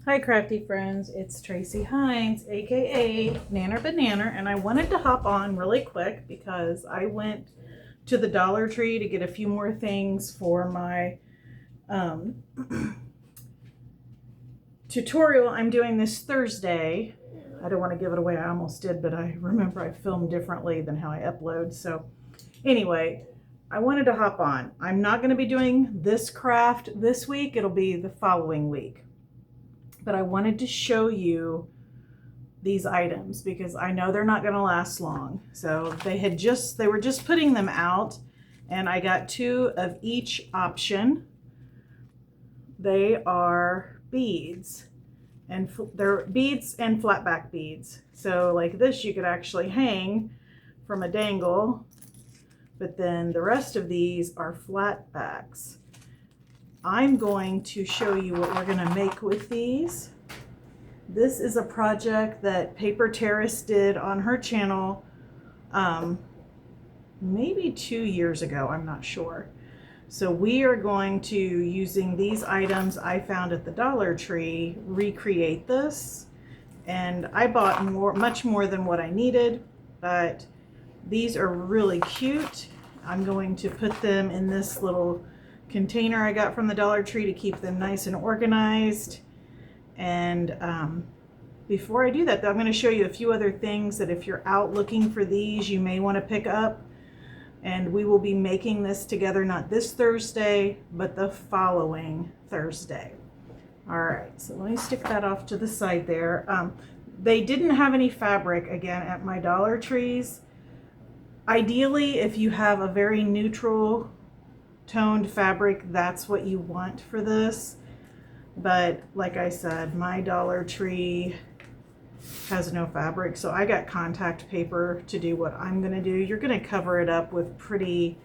Hi crafty friends, it's Tracy Hines, aka Nanner Banana, and I wanted to hop on really quick because I went to the Dollar Tree to get a few more things for my tutorial I'm doing this Thursday. I don't want to give it away, I almost did, but I remember I filmed differently than how I upload. So anyway, I wanted to hop on. I'm not going to be doing this craft this week, it'll be the following week. But I wanted to show you these items because I know they're not going to last long. So they were just putting them out, and I got 2 of each option. They are beads, and they're beads and flatback beads. So like this you could actually hang from a dangle, but then the rest of these are flatbacks. I'm going to show you what we're going to make with these. This is a project that Paper Terrace did on her channel maybe 2 years ago, I'm not sure. So we are going to, using these items I found at the Dollar Tree, recreate this. And I bought much more than what I needed, but these are really cute. I'm going to put them in this little container I got from the Dollar Tree to keep them nice and organized. And before I do that though, I'm going to show you a few other things that if you're out looking for these, you may want to pick up. And we will be making this together, not this Thursday, but the following Thursday. All right, so let me stick that off to the side there. They didn't have any fabric again at my Dollar Trees. Ideally, if you have a very neutral toned fabric, that's what you want for this. But like I said, my Dollar Tree has no fabric, so I got contact paper to do what I'm going to do. You're going to cover it up with pretty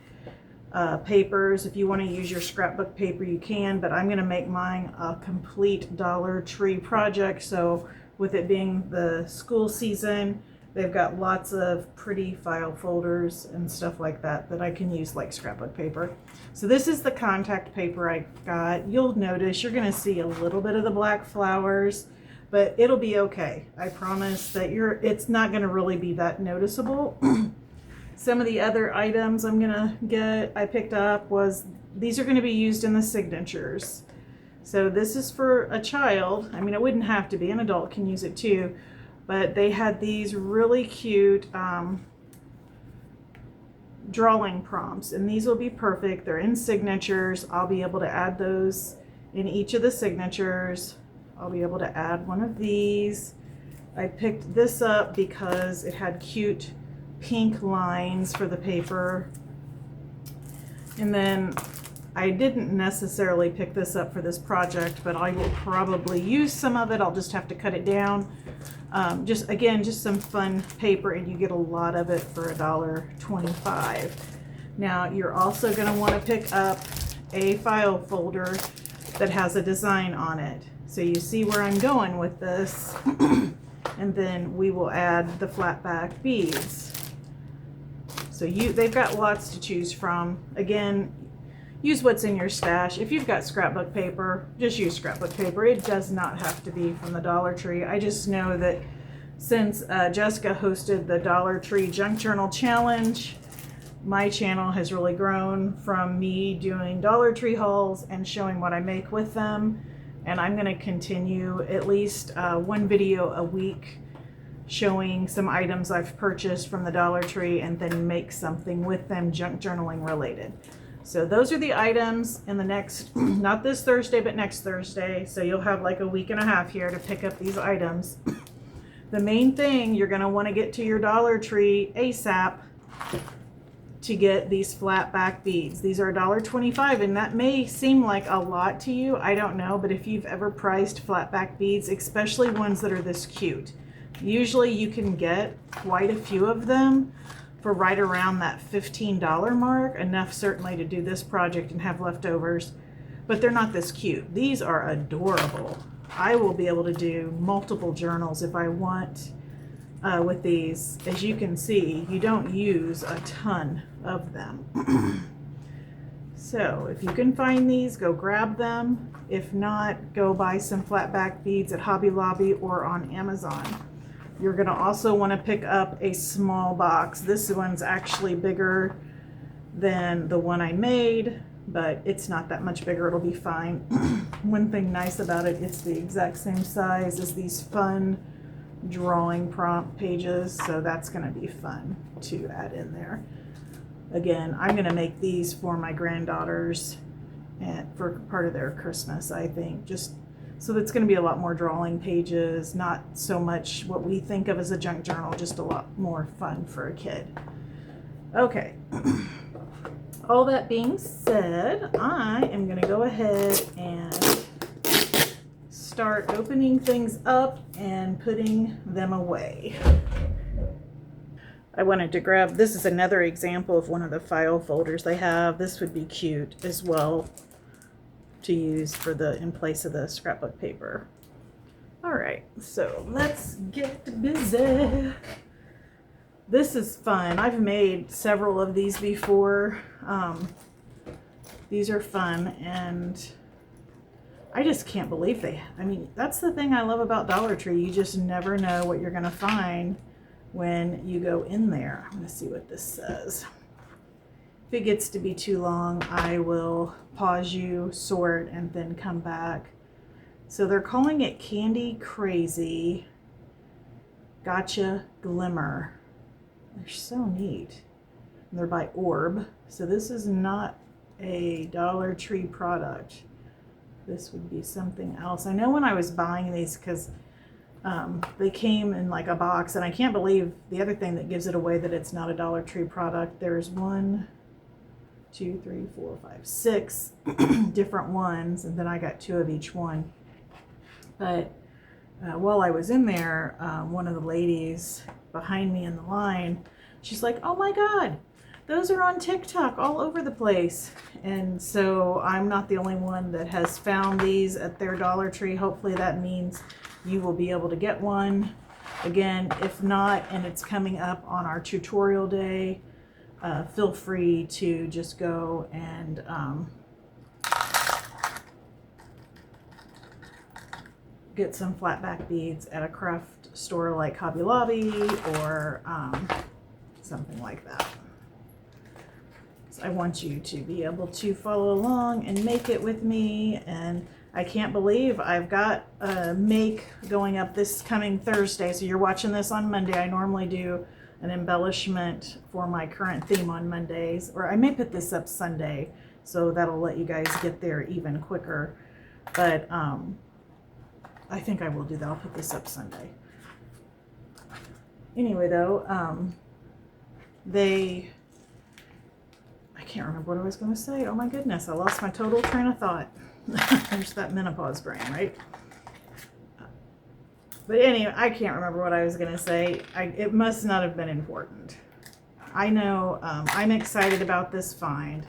papers. If you want to use your scrapbook paper, you can, but I'm going to make mine a complete Dollar Tree project. So with it being the school season, they've got lots of pretty file folders and stuff like that that I can use like scrapbook paper. So this is the contact paper I got. You'll notice you're going to see a little bit of the black flowers, but it'll be okay. I promise that it's not going to really be that noticeable. Some of the other items I picked up was, these are going to be used in the signatures. So this is for a child. I mean, it wouldn't have to be, an adult can use it too. But they had these really cute drawing prompts, and these will be perfect. They're in signatures. I'll be able to add those in each of the signatures. I'll be able to add one of these. I picked this up because it had cute pink lines for the paper. And then I didn't necessarily pick this up for this project, but I will probably use some of it. I'll just have to cut it down. Just some fun paper, and you get a lot of it for $1.25. Now you're also going to want to pick up a file folder that has a design on it. So you see where I'm going with this. And then we will add the flatback beads. So they've got lots to choose from. Again, use what's in your stash. If you've got scrapbook paper, just use scrapbook paper. It does not have to be from the Dollar Tree. I just know that since Jessica hosted the Dollar Tree Junk Journal Challenge, my channel has really grown from me doing Dollar Tree hauls and showing what I make with them. And I'm going to continue at least one video a week showing some items I've purchased from the Dollar Tree and then make something with them junk journaling related. So those are the items in the next, not this Thursday, but next Thursday. So you'll have like a week and a half here to pick up these items. The main thing, you're going to want to get to your Dollar Tree ASAP to get these flat back beads. These are $1.25, and that may seem like a lot to you. I don't know, but if you've ever priced flat back beads, especially ones that are this cute, usually you can get quite a few of them for right around that $15 mark, enough certainly to do this project and have leftovers, but they're not this cute. These are adorable. I will be able to do multiple journals if I want with these. As you can see, you don't use a ton of them. So if you can find these, go grab them. If not, go buy some flatback beads at Hobby Lobby or on Amazon. You're gonna also wanna pick up a small box. This one's actually bigger than the one I made, but it's not that much bigger, it'll be fine. One thing nice about it, it's the exact same size as these fun drawing prompt pages, so that's gonna be fun to add in there. Again, I'm gonna make these for my granddaughters and for part of their Christmas, I think, just so that's gonna be a lot more drawing pages, not so much what we think of as a junk journal, just a lot more fun for a kid. Okay. All that being said, I am gonna go ahead and start opening things up and putting them away. I wanted to grab, this is another example of one of the file folders they have. This would be cute as well to use for in place of the scrapbook paper. All right, so let's get busy. This is fun. I've made several of these before. These are fun, and I just can't believe I mean, that's the thing I love about Dollar Tree. You just never know what you're gonna find when you go in there. I'm gonna see what this says. If it gets to be too long, I will pause you, sort, and then come back. So they're calling it Candy Crazy Gotcha Glimmer. They're so neat. And they're by Orb. So this is not a Dollar Tree product. This would be something else. I know when I was buying these, because they came in like a box, and I can't believe the other thing that gives it away that it's not a Dollar Tree product. There's 1, 2, 3, 4, 5, 6 different ones, and then I got 2 of each one. But while I was in there, one of the ladies behind me in the line, she's like, "Oh my God, those are on TikTok all over the place." And so I'm not the only one that has found these at their Dollar Tree. Hopefully that means you will be able to get one. Again, if not, and it's coming up on our tutorial day, feel free to just go and get some flatback beads at a craft store like Hobby Lobby or something like that. So I want you to be able to follow along and make it with me, and I can't believe I've got a make going up this coming Thursday. So you're watching this on Monday. I normally do an embellishment for my current theme on Mondays, or I may put this up Sunday, so that'll let you guys get there even quicker. But I think I will do that. I'll put this up Sunday. Anyway, though, I can't remember what I was going to say. Oh my goodness, I lost my total train of thought. There's that menopause brain, right? But anyway, I can't remember what I was going to say. It must not have been important. I know I'm excited about this find,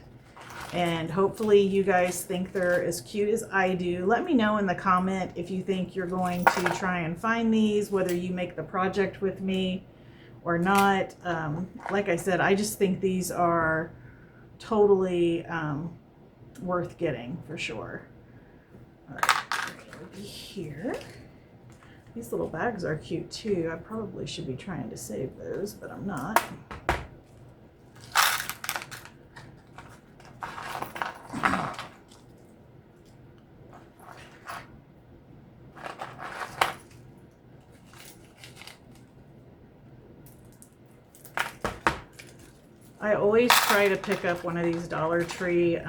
and hopefully you guys think they're as cute as I do. Let me know in the comment if you think you're going to try and find these, whether you make the project with me or not. Like I said, I just think these are totally worth getting for sure. All right, it'll be here. These little bags are cute too. I probably should be trying to save those, but I'm not. I always try to pick up one of these Dollar Tree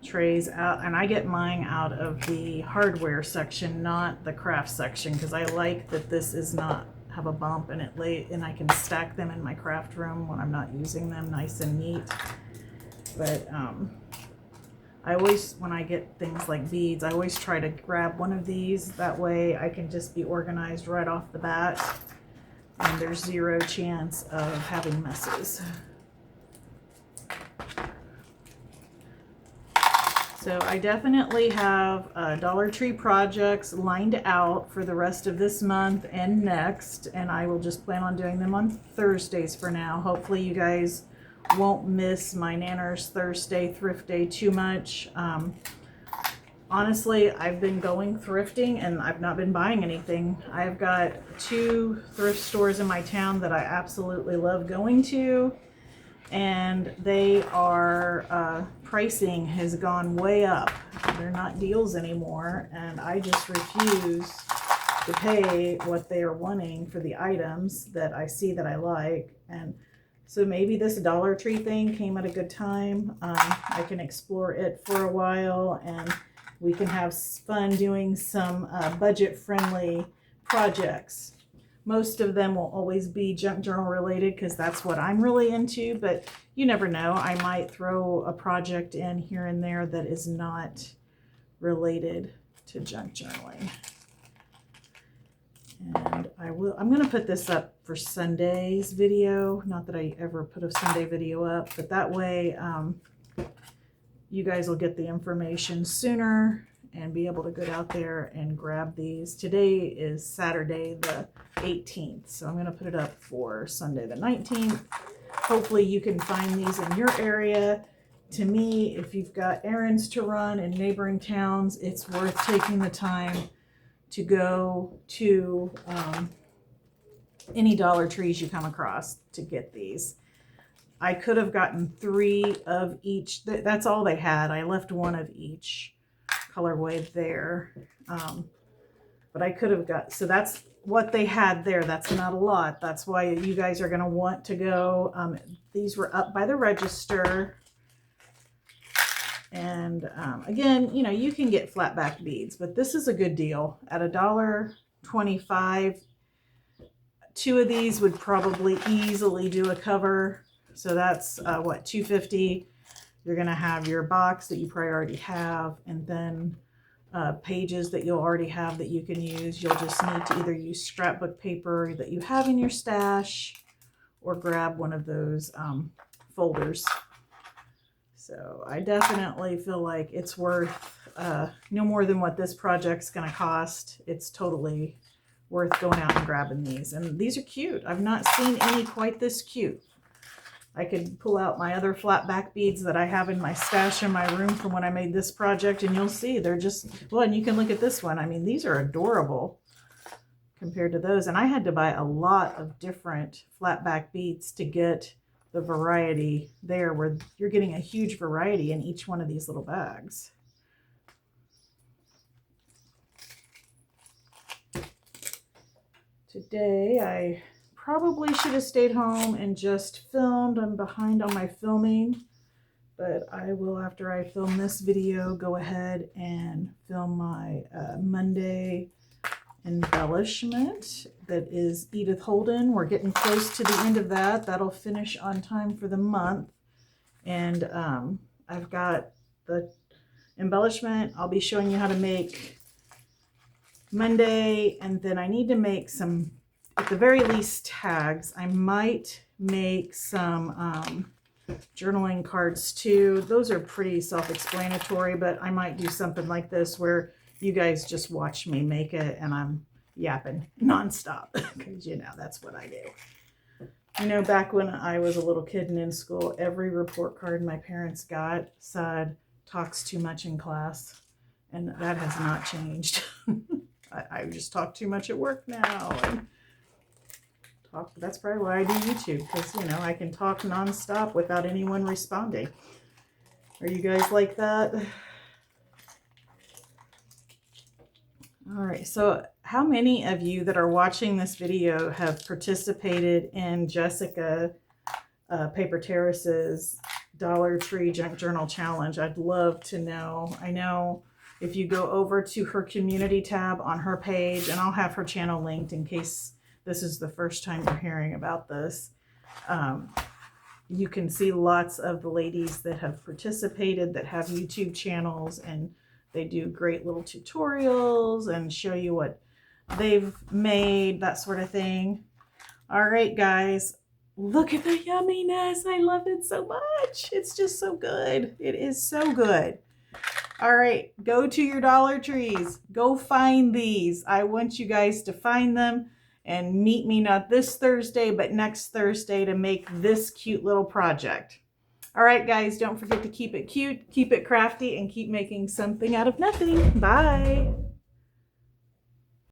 trays out, and I get mine out of the hardware section, not the craft section, because I like that this is not have a bump in it and I can stack them in my craft room when I'm not using them, nice and neat. But I always, when I get things like beads, I always try to grab one of these. That way I can just be organized right off the bat, and there's zero chance of having messes. So I definitely have Dollar Tree projects lined out for the rest of this month and next, and I will just plan on doing them on Thursdays for now. Hopefully you guys won't miss my Nanners Thursday thrift day too much. Honestly, I've been going thrifting and I've not been buying anything. I've got 2 thrift stores in my town that I absolutely love going to, and they are pricing has gone way up. They're not deals anymore, and I just refuse to pay what they are wanting for the items that I see that I like. And so maybe this Dollar Tree thing came at a good time. I can explore it for a while, and we can have fun doing some budget-friendly projects. Most of them will always be junk journal related because that's what I'm really into, but you never know. I might throw a project in here and there that is not related to junk journaling. And I'm going to put this up for Sunday's video. Not that I ever put a Sunday video up, but that way you guys will get the information sooner and be able to go out there and grab these. Today is Saturday the 18th, so I'm going to put it up for Sunday the 19th. Hopefully you can find these in your area. To me, if you've got errands to run in neighboring towns, it's worth taking the time to go to any Dollar Trees you come across to get these. I could have gotten 3 of each. That's all they had. I left 1 of each colorway there. But I could have got, so that's what they had there. That's not a lot. That's why you guys are going to want to go. These were up by the register. And again, you know, you can get flatback beads, but this is a good deal. At $1.25, 2 of these would probably easily do a cover. So that's what, $2.50. You're going to have your box that you probably already have, and then pages that you'll already have that you can use. You'll just need to either use scrapbook paper that you have in your stash or grab one of those folders. So I definitely feel like it's worth no more than what this project's going to cost. It's totally worth going out and grabbing these. And these are cute. I've not seen any quite this cute. I could pull out my other flatback beads that I have in my stash in my room from when I made this project, and you'll see they're just, well, and you can look at this one. I mean, these are adorable compared to those. And I had to buy a lot of different flatback beads to get the variety there, where you're getting a huge variety in each one of these little bags. Today I probably should have stayed home and just filmed. I'm behind on my filming, but I will, after I film this video, go ahead and film my Monday embellishment. That is Edith Holden. We're getting close to the end of that. That'll finish on time for the month. And I've got the embellishment I'll be showing you how to make Monday, and then I need to make some, at the very least, tags. I might make some journaling cards too. Those are pretty self-explanatory, but I might do something like this where you guys just watch me make it and I'm yapping nonstop, because you know that's what I do. You know, back when I was a little kid and in school, every report card my parents got said, "Talks too much in class," and that has not changed. I just talk too much at work now. And that's probably why I do YouTube, because, you know, I can talk nonstop without anyone responding. Are you guys like that? All right, so how many of you that are watching this video have participated in Jessica Paper Terrace's Dollar Tree Junk Journal Challenge? I'd love to know. I know if you go over to her community tab on her page, and I'll have her channel linked in case this is the first time you're hearing about this, you can see lots of the ladies that have participated that have YouTube channels, and they do great little tutorials and show you what they've made, that sort of thing. All right, guys, look at the yumminess. I love it so much. It's just so good. It is so good. All right, go to your Dollar Trees. Go find these. I want you guys to find them and meet me not this Thursday, but next Thursday to make this cute little project. All right, guys, don't forget to keep it cute, keep it crafty, and keep making something out of nothing. Bye.